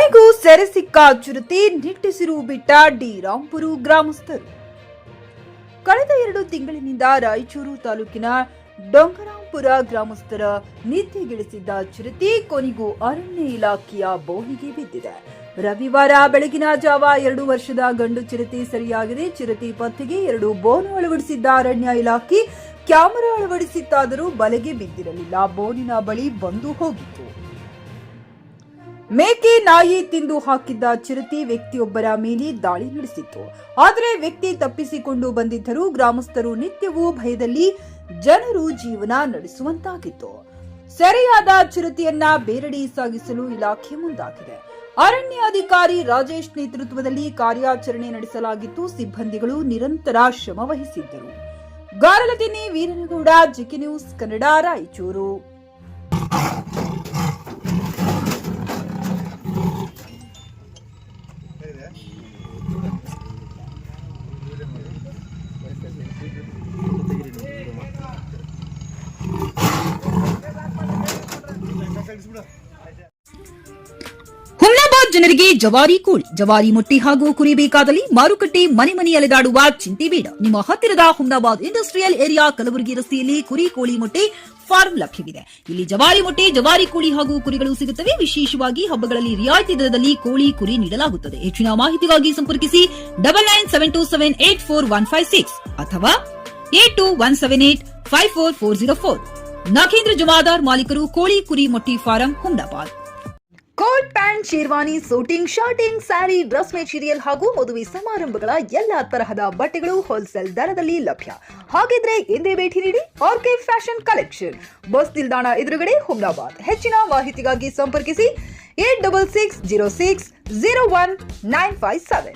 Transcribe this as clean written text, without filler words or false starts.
ಕೊನೆಗೂ ಸೆರೆ ಸಿಕ್ಕ ಚಿರತೆ ನಿಟ್ಟುಸಿರು ಬಿಟ್ಟ ಡಿ.ರಾಂಪುರ ಗ್ರಾಮಸ್ಥರು. ಕಳೆದ 2 ತಿಂಗಳಿನಿಂದ ರಾಯಚೂರು ತಾಲೂಕಿನ ಡೊಂಗರಾಂಪುರ ಗ್ರಾಮಸ್ಥರ ನಿದ್ದೆಗೆಡಿಸಿದ್ದ ಚಿರತೆ ಕೊನೆಗೂ ಅರಣ್ಯ ಇಲಾಖೆಯ ಬೋನಿಗೆ ಬಿದ್ದಿದೆ. ರವಿವಾರ ಬೆಳಗಿನ ಜಾವ 2 ವರ್ಷದ ಗಂಡು ಚಿರತೆ ಸರಿಯಾಗಿದೆ. ಚಿರತೆ ಪತ್ತೆಗೆ 2 ಬೋನು ಅಳವಡಿಸಿದ್ದ ಅರಣ್ಯ ಇಲಾಖೆ ಕ್ಯಾಮೆರಾ ಅಳವಡಿಸಿತ್ತಾದರೂ ಬಲೆಗೆ ಬಿದ್ದಿರಲಿಲ್ಲ. ಬೋನಿನ ಬಳಿ ಬಂದು ಹೋಗಿತ್ತು. ಮೇಕೆ ನಾಯಿ ತಿಂದು ಹಾಕಿದ್ದ ಚಿರತೆ ವ್ಯಕ್ತಿಯೊಬ್ಬರ ಮೇಲೆ ದಾಳಿ ನಡೆಸಿತ್ತು. ಆದರೆ ವ್ಯಕ್ತಿ ತಪ್ಪಿಸಿಕೊಂಡು ಬಂದಿದ್ದರೂ ಗ್ರಾಮಸ್ಥರು ನಿತ್ಯವೂ ಭಯದಲ್ಲಿ ಜನರು ಜೀವನ ನಡೆಸುವಂತಾಗಿತ್ತು. ಸೆರೆಯಾದ ಚಿರತೆಯನ್ನ ಬೇರೆಡೆ ಸಾಗಿಸಲು ಇಲಾಖೆ ಮುಂದಾಗಿದೆ. ಅರಣ್ಯ ಅಧಿಕಾರಿ ರಾಜೇಶ್ ನೇತೃತ್ವದಲ್ಲಿ ಕಾರ್ಯಾಚರಣೆ ನಡೆಸಲಾಗಿತ್ತು. ಸಿಬ್ಬಂದಿಗಳು ನಿರಂತರ ಶ್ರಮ ವಹಿಸಿದ್ದರು. ಗಾರಲದಿನ್ನಿ ವೀರನಗೌಡ, ಜಿಕೆ ನ್ಯೂಸ್ ಕನ್ನಡ, ರಾಯಚೂರು. ಹುಮ್ನಾಬಾದ್ ಜನರಿಗೆ ಜವಾರಿ ಕೋಳಿ, ಜವಾರಿ ಮೊಟ್ಟೆ ಹಾಗೂ ಕುರಿ ಬೇಕಾದಲ್ಲಿ ಮಾರುಕಟ್ಟೆ ಮನೆ ಮನೆ ಅಲೆದಾಡುವ ಚಿಂತೆ ಬೇಡ. ನಿಮ್ಮ ಹತ್ತಿರದ ಹುಮ್ನಾಬಾದ್ ಇಂಡಸ್ಟ್ರಿಯಲ್ ಏರಿಯಾ ಕಲಬುರಗಿ ರಸ್ತೆಯಲ್ಲಿ ಕುರಿ ಕೋಳಿ ಮೊಟ್ಟೆ ಫಾರ್ಮ್ ಲಭ್ಯವಿದೆ. ಇಲ್ಲಿ ಜವಾರಿ ಮೊಟ್ಟೆ, ಜವಾರಿ ಕೋಳಿ ಹಾಗೂ ಕುರಿಗಳು ಸಿಗುತ್ತವೆ. ವಿಶೇಷವಾಗಿ ಹಬ್ಬಗಳಲ್ಲಿ ರಿಯಾಯಿತಿ ದರದಲ್ಲಿ ಕೋಳಿ, ಕುರಿ ನೀಡಲಾಗುತ್ತದೆ. ಹೆಚ್ಚಿನ ಮಾಹಿತಿಗಾಗಿ ಸಂಪರ್ಕಿಸಿ 9972784156 ಅಥವಾ 8217854404. ನಾಗೇಂದ್ರ ಜಮಾದಾರ್, ಮಾಲೀಕರು, ಕೋಳಿ ಕುರಿ ಮೊಟ್ಟೆ farm, Humnabad. Coat pant, sherwani, suiting, shirting, sari, dress material ಹಾಗೂ ಮದುವೆ ಸಮಾರಂಭಗಳ ಎಲ್ಲಾ ತರಹದ ಬಟ್ಟೆಗಳು ಹೋಲ್ಸೇಲ್ ದರದಲ್ಲಿ ಲಭ್ಯ. ಹಾಗಿದ್ರೆ ಎಂದೇ ಭೇಟಿ ನೀಡಿ ಆರ್ಕೆ ಫ್ಯಾಷನ್ ಕಲೆಕ್ಷನ್, ಬಸ್ ನಿಲ್ದಾಣ ಎದುರುಗಡೆ, ಹುಮ್ನಾಬಾದ್. ಹೆಚ್ಚಿನ ಮಾಹಿತಿಗಾಗಿ ಸಂಪರ್ಕಿಸಿ 8660601957.